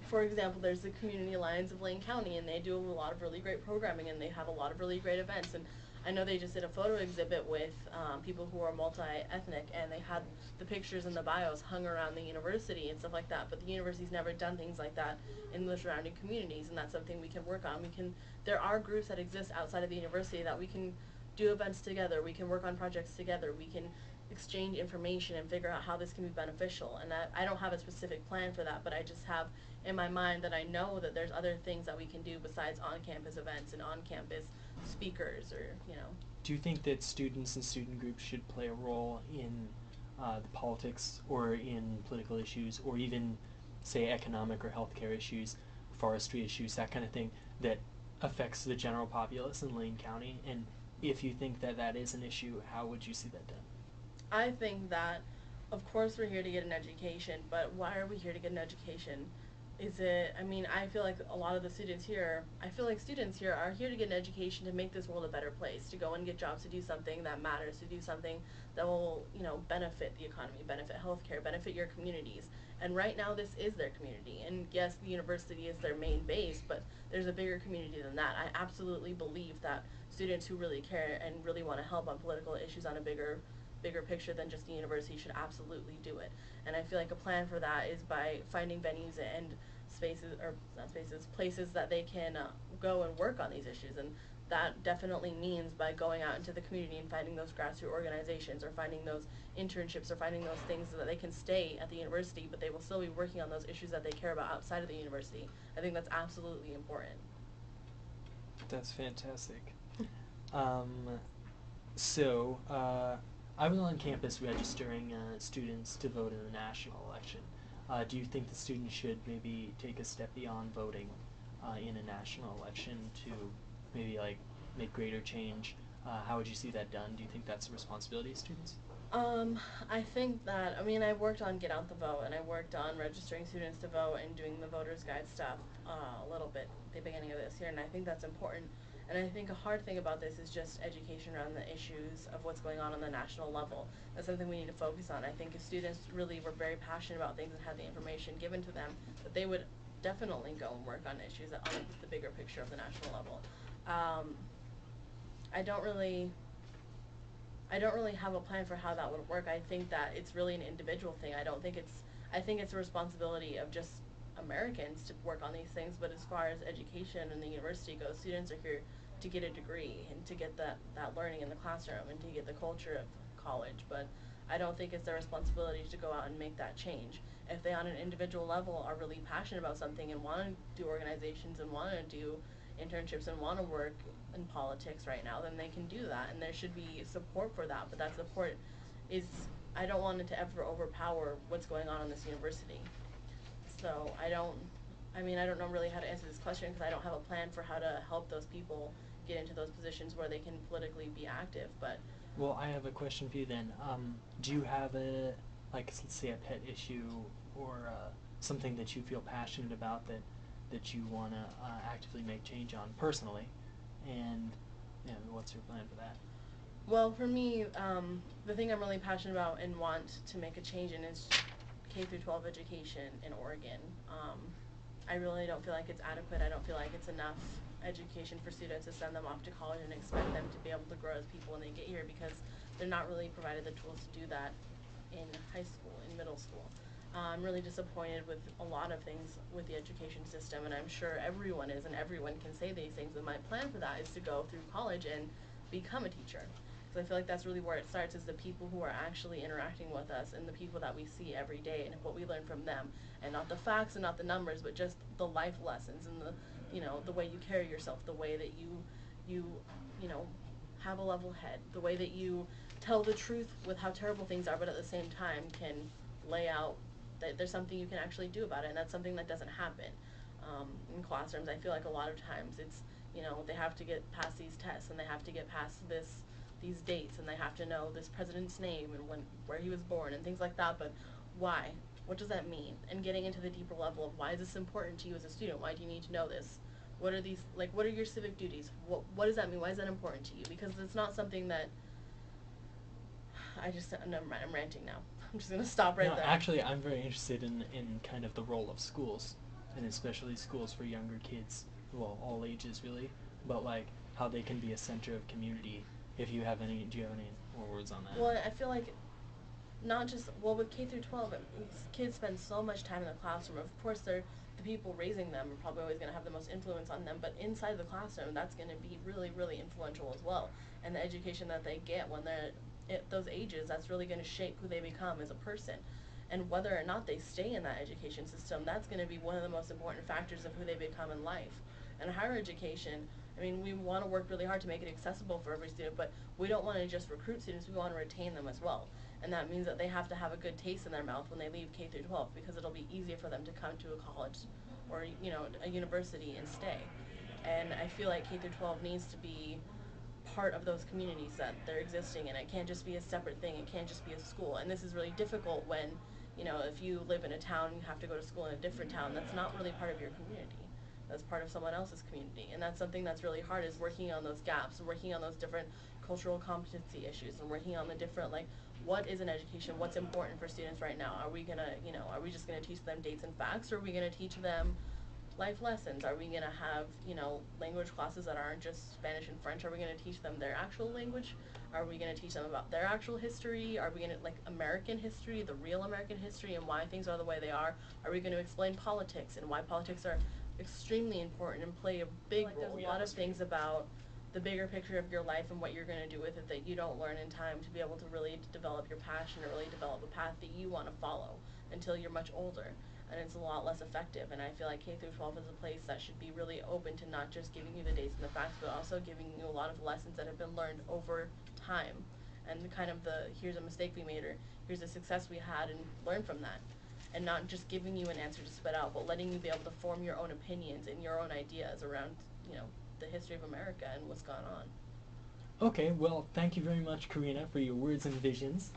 for example, there's the Community Alliance of Lane County, and they do a lot of really great programming, and they have a lot of really great events. And I know they just did a photo exhibit with people who are multi-ethnic, and they had the pictures and the bios hung around the university and stuff like that. But the university's never done things like that in the surrounding communities, and that's something we can work on. There are groups that exist outside of the university that we can do events together. We can work on projects together. We can exchange information and figure out how this can be beneficial. And I don't have a specific plan for that, but I just have in my mind that I know that there's other things that we can do besides on-campus events and on-campus speakers, or, you know. Do you think that students and student groups should play a role in the politics or in political issues, or even, say, economic or healthcare issues, forestry issues, that kind of thing, that affects the general populace in Lane County? And if you think that that is an issue, how would you see that done? I think that, of course, we're here to get an education, but why are we here to get an education? I feel like a lot of the students here, I feel like students here are here to get an education to make this world a better place, to go and get jobs, to do something that matters, to do something that will, benefit the economy, benefit healthcare, benefit your communities. And right now, this is their community. And yes, the university is their main base, but there's a bigger community than that. I absolutely believe that students who really care and really want to help on political issues on a bigger picture than just the university should absolutely do it. And I feel like a plan for that is by finding venues and places that they can go and work on these issues. And that definitely means by going out into the community and finding those grassroots organizations, or finding those internships, or finding those things so that they can stay at the university, but they will still be working on those issues that they care about outside of the university. I think that's absolutely important. That's fantastic. um, so, I was on campus registering students to vote in the national election. Do you think the students should maybe take a step beyond voting in a national election to maybe make greater change? How would you see that done? Do you think that's a responsibility of students? I think that, I worked on Get Out the Vote, and I worked on registering students to vote and doing the voter's guide stuff a little bit at the beginning of this year, and I think that's important. And I think a hard thing about this is just education around the issues of what's going on the national level. That's something we need to focus on. I think if students really were very passionate about things and had the information given to them, that they would definitely go and work on issues on the bigger picture of the national level. I don't really have a plan for how that would work. I think that it's really an individual thing. I think it's a responsibility of just Americans to work on these things, but as far as education and the university goes, students are here to get a degree and to get that learning in the classroom and to get the culture of college. But I don't think it's their responsibility to go out and make that change. If they on an individual level are really passionate about something and want to do organizations and want to do internships and want to work in politics right now, then they can do that, and there should be support for that. But that support is, I don't want it to ever overpower what's going on in this university. So I don't know really how to answer this question, because I don't have a plan for how to help those people get into those positions where they can politically be active. But Well, I have a question for you then. Do you have let's say, a pet issue, or something that you feel passionate about that you want to actively make change on personally? And what's your plan for that? well, for me, the thing I'm really passionate about and want to make a change in is K through 12 education in Oregon. I really don't feel like it's adequate. I don't feel like it's enough education for students to send them off to college and expect them to be able to grow as people when they get here, because they're not really provided the tools to do that in high school, in middle school. I'm really disappointed with a lot of things with the education system, and I'm sure everyone is, and everyone can say these things, and my plan for that is to go through college and become a teacher. Because I feel like that's really where it starts, is the people who are actually interacting with us and the people that we see every day and what we learn from them, and not the facts and not the numbers, but just the life lessons and the way you carry yourself, the way that you have a level head, the way that you tell the truth with how terrible things are, but at the same time can lay out that there's something you can actually do about it, and that's something that doesn't happen in classrooms. I feel like a lot of times it's, they have to get past these tests, and they have to get past these dates, and they have to know this president's name and where he was born and things like that, but why? What does that mean? And getting into the deeper level of, why is this important to you as a student? Why do you need to know this? What are your civic duties? What does that mean? Why is that important to you? Because it's not something that never mind, I'm ranting now. I'm just going to stop right there. Actually, I'm very interested in kind of the role of schools and especially schools for younger kids, well, all ages really, but like how they can be a center of community. If you have any, do you have any more words on that? Well, I feel like not just, well, with K through 12, kids spend so much time in the classroom. Of course, they're the people raising them are probably always going to have the most influence on them, but inside the classroom, that's going to be really, really influential as well. And the education that they get when they're at those ages, that's really going to shape who they become as a person. And whether or not they stay in that education system, that's going to be one of the most important factors of who they become in life. And higher education, I mean, we want to work really hard to make it accessible for every student, but we don't want to just recruit students, we want to retain them as well. And that means that they have to have a good taste in their mouth when they leave K through 12, because it'll be easier for them to come to a college or, you know, a university and stay. And I feel like K through 12 needs to be part of those communities that they're existing in. It can't just be a separate thing. It can't just be a school. And this is really difficult when, you know, if you live in a town and you have to go to school in a different town, that's not really part of your community. That's part of someone else's community. And that's something that's really hard, is working on those gaps and working on those different cultural competency issues and working on the different, like, what is an education? What's important for students right now? Are we gonna, you know, are we just gonna teach them dates and facts, or are we gonna teach them life lessons? Are we gonna have, you know, language classes that aren't just Spanish and French? Are we gonna teach them their actual language? Are we gonna teach them about their actual history? Are we gonna, like, American history, the real American history, and why things are the way they are? Are we gonna explain politics and why politics are extremely important and play a big role? There's a lot of things about the bigger picture of your life and what you're going to do with it that you don't learn in time to be able to really develop your passion or really develop a path that you want to follow until you're much older. And it's a lot less effective. And I feel like K through 12 is a place that should be really open to not just giving you the dates and the facts, but also giving you a lot of lessons that have been learned over time. And the kind of the, here's a mistake we made, or here's a success we had, and learn from that. And not just giving you an answer to spit out, but letting you be able to form your own opinions and your own ideas around, you know, the history of America and what's gone on. Okay, well, thank you very much, Carina, for your words and visions.